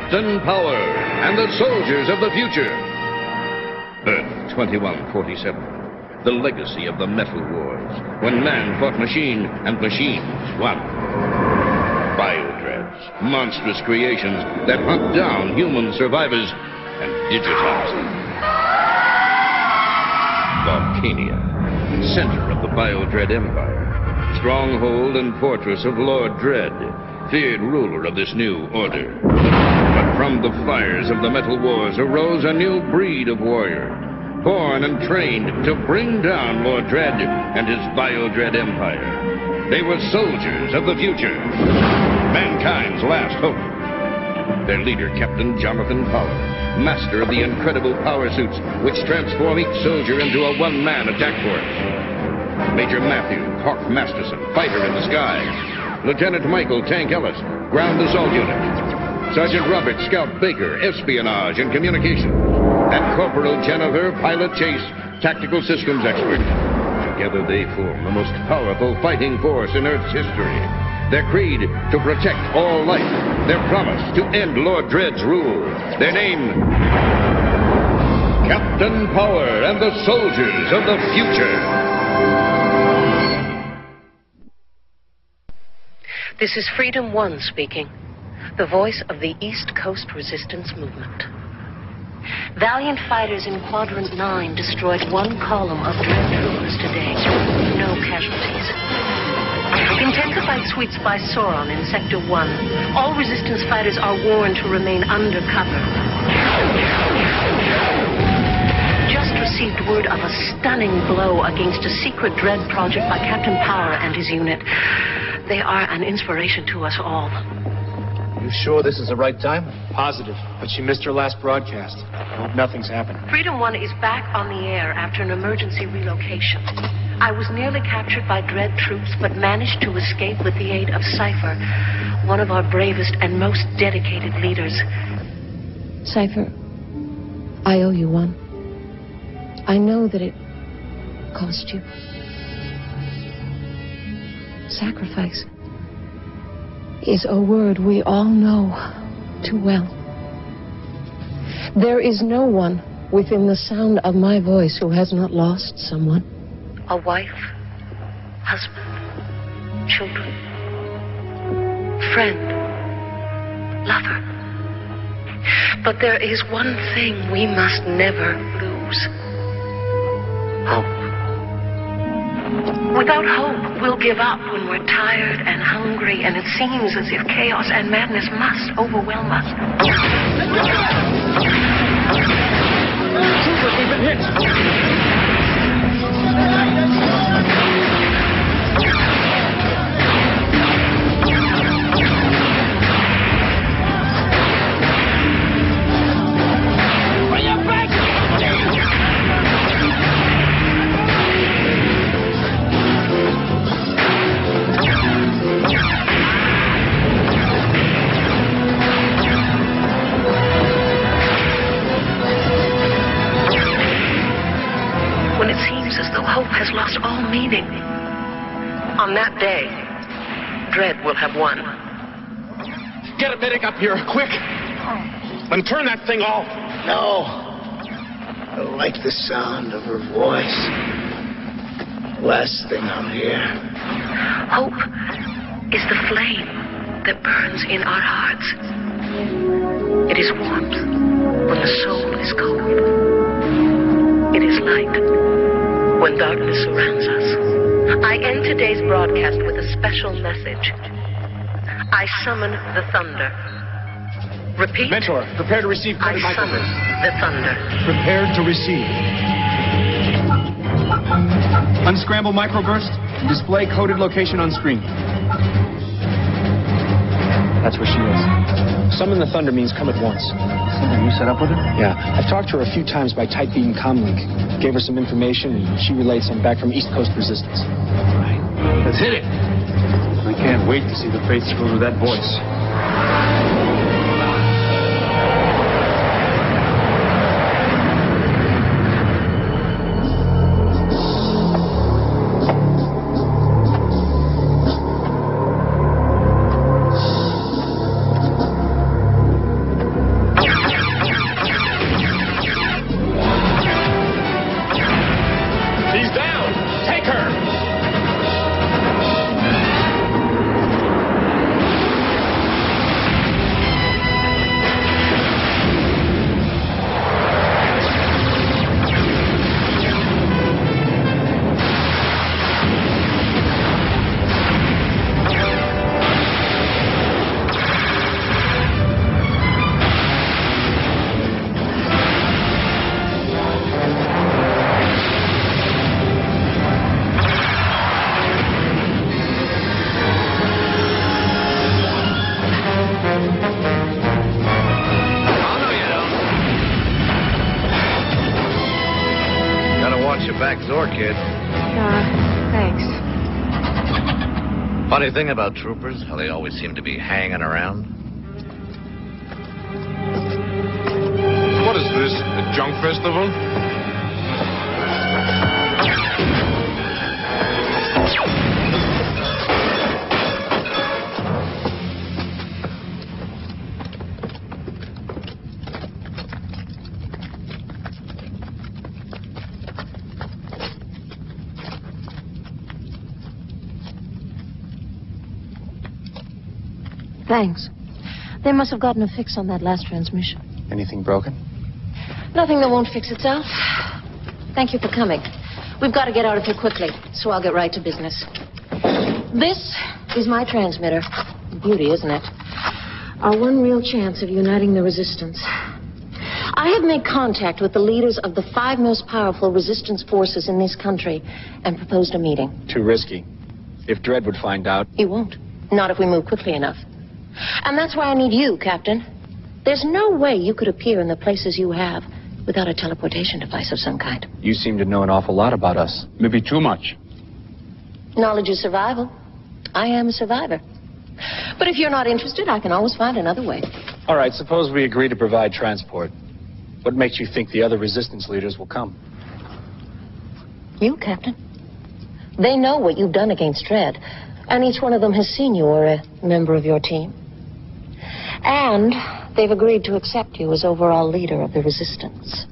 Captain Power and the soldiers of the future. Earth 2147. The legacy of the Metal Wars, when man fought machine and machines won. Biodreads, monstrous creations that hunt down human survivors and digitize them. Volcania, center of the Biodread Empire. Stronghold and fortress of Lord Dread, feared ruler of this new order. But from the fires of the Metal Wars arose a new breed of warrior, born and trained to bring down Lord Dread and his Biodread Empire. They were soldiers of the future, mankind's last hope. Their leader, Captain Jonathan Power, master of the incredible power suits which transform each soldier into a one-man attack force. Major Matthew Hawk Masterson, fighter in the sky. Lieutenant Michael Tank Ellis, ground assault unit. Sergeant Robert Scout Baker, espionage and communications. And Corporal Jennifer, pilot chase, tactical systems expert. Together they form the most powerful fighting force in Earth's history. Their creed, to protect all life. Their promise, to end Lord Dread's rule. Their name, Captain Power and the soldiers of the future. This is Freedom One speaking, the voice of the East Coast Resistance Movement. Valiant fighters in Quadrant 9 destroyed one column of Dread troopers today. No casualties. Intensified sweeps by Sauron in Sector 1. All resistance fighters are warned to remain under cover. Just received word of a stunning blow against a secret Dread project by Captain Power and his unit. They are an inspiration to us all. You sure this is the right time? Positive, but she missed her last broadcast. I hope nothing's happened. Freedom One is back on the air after an emergency relocation. I was nearly captured by Dread troops, but managed to escape with the aid of Cypher, one of our bravest and most dedicated leaders. Cypher, I owe you one. I know that it cost you. Sacrifice is a word we all know too well. There is no one within the sound of my voice who has not lost someone. A wife, husband, children, friend, lover. But there is one thing we must never lose. Hope. Without hope, we'll give up when we're tired and hungry, and it seems as if chaos and madness must overwhelm us. Troopers, we've been hit! Has lost all meaning. On that day, Dread will have won. Get a medic up here, quick! And turn that thing off! No. I like the sound of her voice. Last thing I'll hear. Hope is the flame that burns in our hearts. It is warmth when the soul is cold. It is light when darkness surrounds us. I end today's broadcast with a special message. I summon the thunder. Repeat. Mentor, prepare to receive coded I summon the thunder. Prepared to receive. Unscramble microburst and display coded location on screen. That's where she is. Summon the thunder means come at once. Something you set up with her? Yeah, I've talked to her a few times by type beam comlink. Gave her some information, and she relayed some back from East Coast Resistance. All right, let's hit it. I can't wait to see the face through that voice. door, kid. Thanks. Funny thing about troopers, how they always seem to be hanging around. What is this, a junk festival? Thanks. They must have gotten a fix on that last transmission. Anything broken? Nothing that won't fix itself. Thank you for coming. We've got to get out of here quickly, so I'll get right to business. This is my transmitter. Beauty, isn't it? Our one real chance of uniting the resistance. I have made contact with the leaders of the 5 most powerful resistance forces in this country and proposed a meeting. Too risky. If Dredd would find out... He won't. Not if we move quickly enough. And that's why I need you, Captain. There's no way you could appear in the places you have without a teleportation device of some kind. You seem to know an awful lot about us. Maybe too much. Knowledge is survival. I am a survivor. But if you're not interested, I can always find another way. All right, suppose we agree to provide transport. What makes you think the other resistance leaders will come? You, Captain. They know what you've done against Dredd, and each one of them has seen you or a member of your team. And they've agreed to accept you as overall leader of the resistance.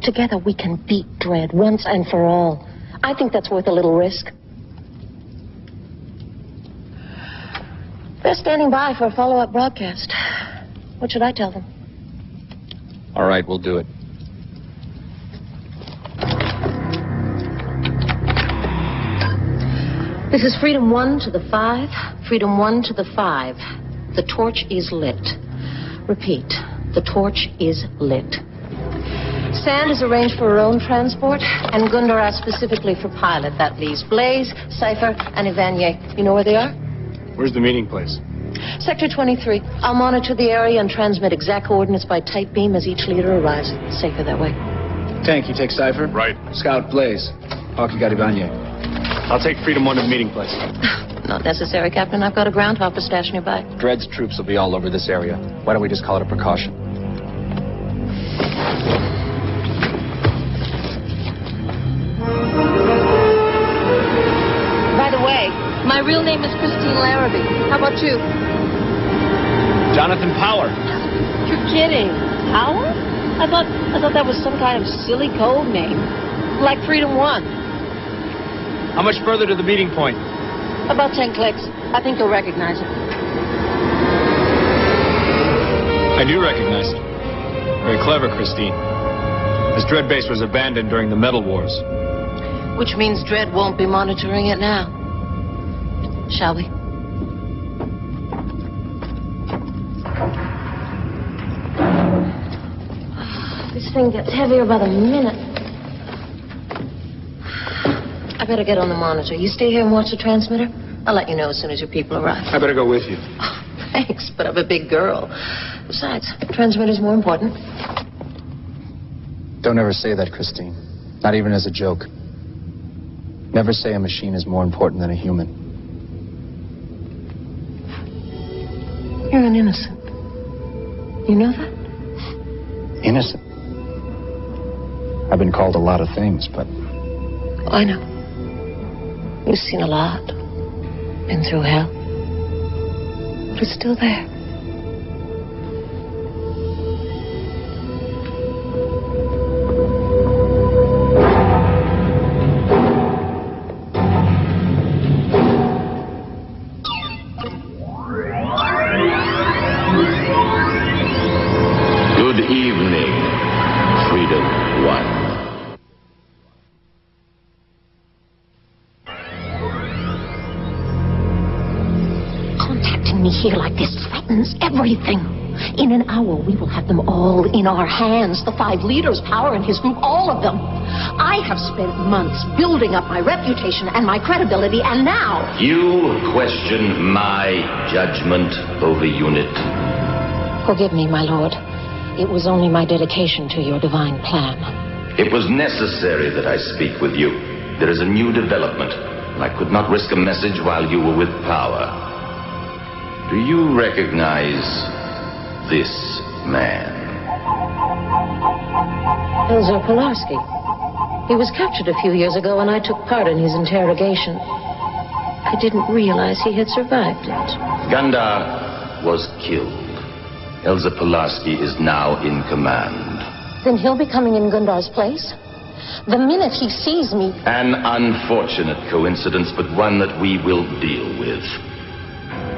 Together we can beat Dredd once and for all. I think that's worth a little risk. They're standing by for a follow-up broadcast. What should I tell them? All right, we'll do it. This is Freedom 1 to the 5. Freedom 1 to the 5. The torch is lit. Repeat, the torch is lit. Sand is arranged for her own transport, and Gundar asked specifically for pilot. That leaves Blaze, Cypher, and Evanier. You know where they are? Where's the meeting place? Sector 23. I'll monitor the area and transmit exact coordinates by tight beam as each leader arrives. Safer that way. Tank, you take Cypher? Right. Scout, Blaze. Hawk, you got Evanier. I'll take Freedom 1 to the meeting place. Not necessary, Captain. I've got a groundhopper stashed nearby. Dredd's troops will be all over this area. Why don't we just call it a precaution? By the way, my real name is Christine Larrabee. How about you? Jonathan Power. You're kidding. Power? I thought that was some kind of silly code name. Like Freedom 1. How much further to the meeting point? About 10 clicks. I think you'll recognize it. I do recognize it. Very clever, Christine. This Dredd base was abandoned during the Metal Wars. Which means Dredd won't be monitoring it now. Shall we? This thing gets heavier by the minute. I better get on the monitor. You stay here and watch the transmitter? I'll let you know as soon as your people arrive. I better go with you. Oh, thanks, but I'm a big girl. Besides, transmitter's more important. Don't ever say that, Christine. Not even as a joke. Never say a machine is more important than a human. You're an innocent. You know that? Innocent? I've been called a lot of things, but... I know. You've seen a lot. Been through hell. But it's still there. Good evening, Freedom 1. Me here like this threatens everything. In an hour, we will have them all in our hands. The 5 leaders, Power and his group, all of them. I have spent months building up my reputation and my credibility, and now... You question my judgment over unit. Forgive me, my lord. It was only my dedication to your divine plan. It was necessary that I speak with you. There is a new development, and I could not risk a message while you were with power. Do you recognize this man? Elzer Pulaski. He was captured a few years ago, and I took part in his interrogation. I didn't realize he had survived it. Gundar was killed. Elzer Pulaski is now in command. Then he'll be coming in Gundar's place? The minute he sees me... An unfortunate coincidence, but one that we will deal with.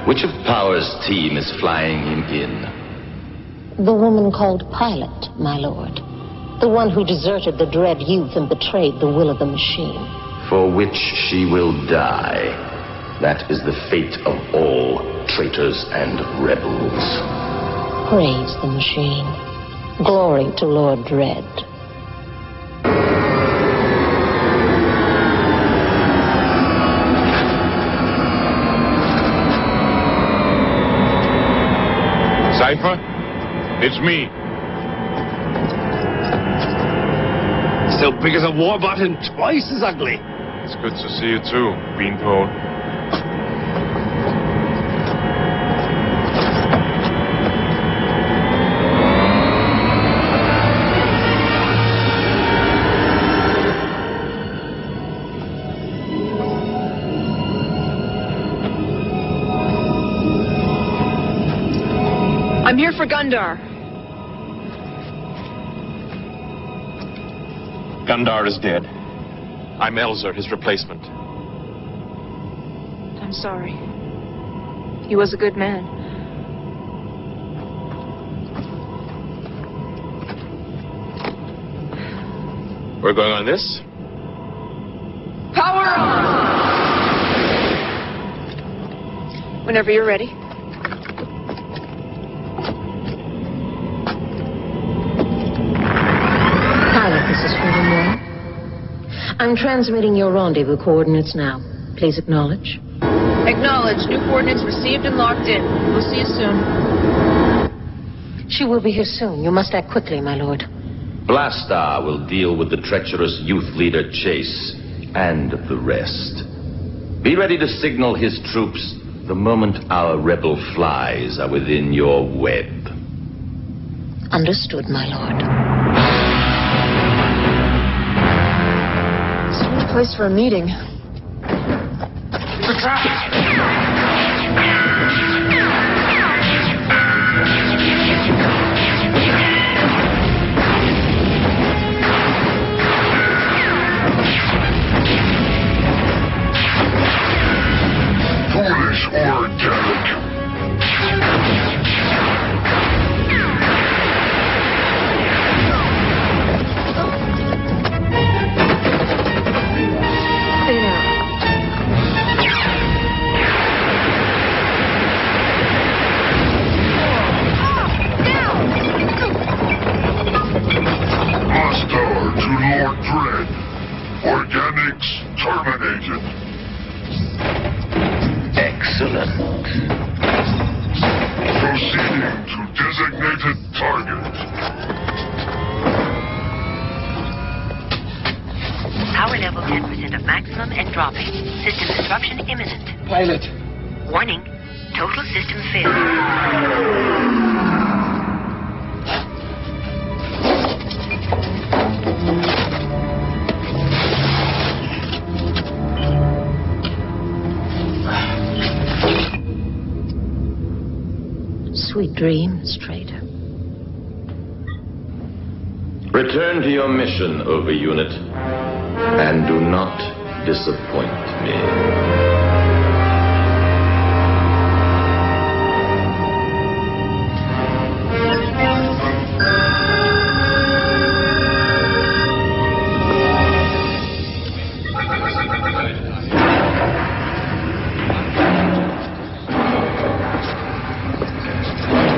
Which of Power's team is flying him in? The woman called Pilot, my lord. The one who deserted the Dread youth and betrayed the will of the machine. For which she will die. That is the fate of all traitors and rebels. Praise the machine. Glory to Lord Dread. Cypher? It's me. Still big as a warbot and twice as ugly. It's good to see you too, Beanpole. I'm here for Gundar. Gundar is dead. I'm Elzer, his replacement. I'm sorry. He was a good man. We're going on this? Power on! Whenever you're ready. I'm transmitting your rendezvous coordinates now. Please acknowledge. Acknowledge. New coordinates received and locked in. We'll see you soon. She will be here soon. You must act quickly, my lord. Blastar will deal with the treacherous youth leader Chase and the rest. Be ready to signal his troops the moment our rebel flies are within your web. Understood, my lord. Place for a meeting. Foolish organic. Organics terminated. Excellent. Proceeding to designated target. Power level 10% of maximum and dropping. System disruption imminent. Pilot. Warning. Total system failure. Sweet dreams, traitor. Return to your mission, Over-Unit, and do not disappoint me.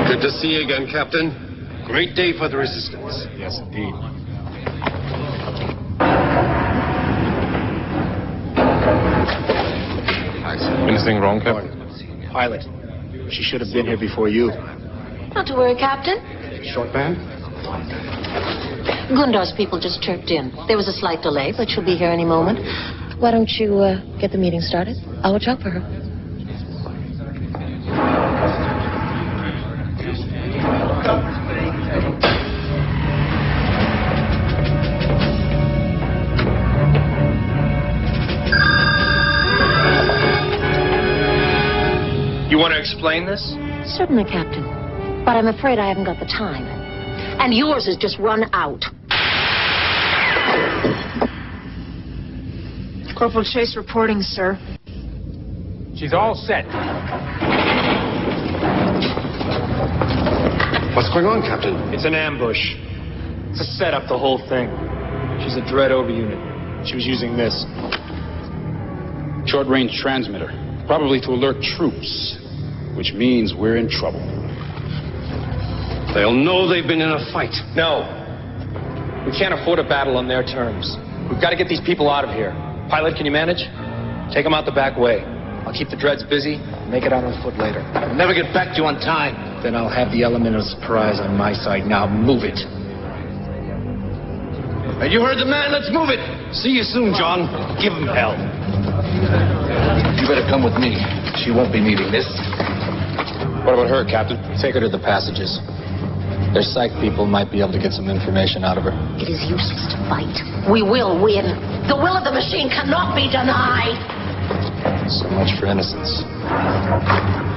Good to see you again, Captain. Great day for the Resistance. Yes, indeed. Anything wrong, Captain? Pilot. She should have been here before you. Not to worry, Captain. Short man? Gundar's people just chirped in. There was a slight delay, but she'll be here any moment. Why don't you get the meeting started? I'll watch out for her. You want to explain this? Certainly, Captain. But I'm afraid I haven't got the time. And yours has just run out. Corporal Chase reporting, sir. She's all set. What's going on, Captain? It's an ambush. It's a setup, the whole thing. She's a Dread over unit. She was using this. Short-range transmitter. Probably to alert troops. Which means we're in trouble. They'll know they've been in a fight. No. We can't afford a battle on their terms. We've got to get these people out of here. Pilot, can you manage? Take them out the back way. I'll keep the Dreads busy, make it out on foot later. I'll never get back to you on time. Then I'll have the element of surprise on my side. Now move it. And you heard the man, let's move it. See you soon, John. Give him hell. You better come with me. She won't be needing this. What about her, Captain? Take her to the passages. Their psych people might be able to get some information out of her. It is useless to fight. We will win. The will of the machine cannot be denied. So much for innocence. Stand aside.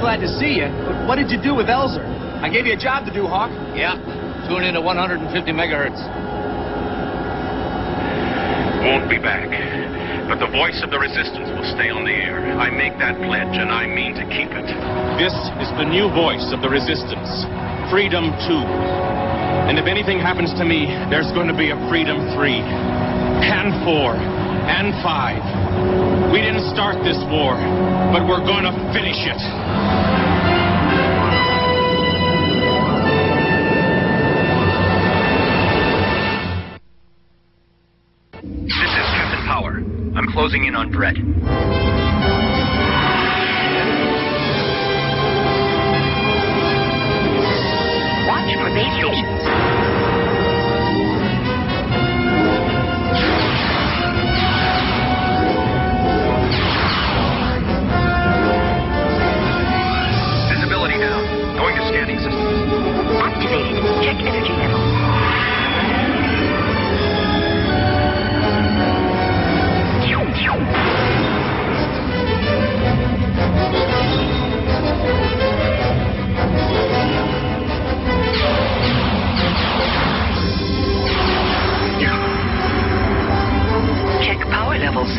Glad to see you. But what did you do with Elzer? I gave you a job to do, Hawk. Yeah. Tune in to 150 megahertz. Won't be back. But the voice of the resistance will stay on the air. I make that pledge, and I mean to keep it. This is the new voice of the resistance. Freedom 2. And if anything happens to me, there's going to be a Freedom 3. And 4. And 5. We didn't start this war, but we're going to finish it. power. I'm closing in on Dredd. Watch for base stations. Visibility down. Going to scanning systems. Activated. Check energy level. Check power levels.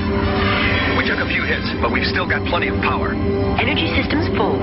We took a few hits, but we've still got plenty of power. Energy systems full.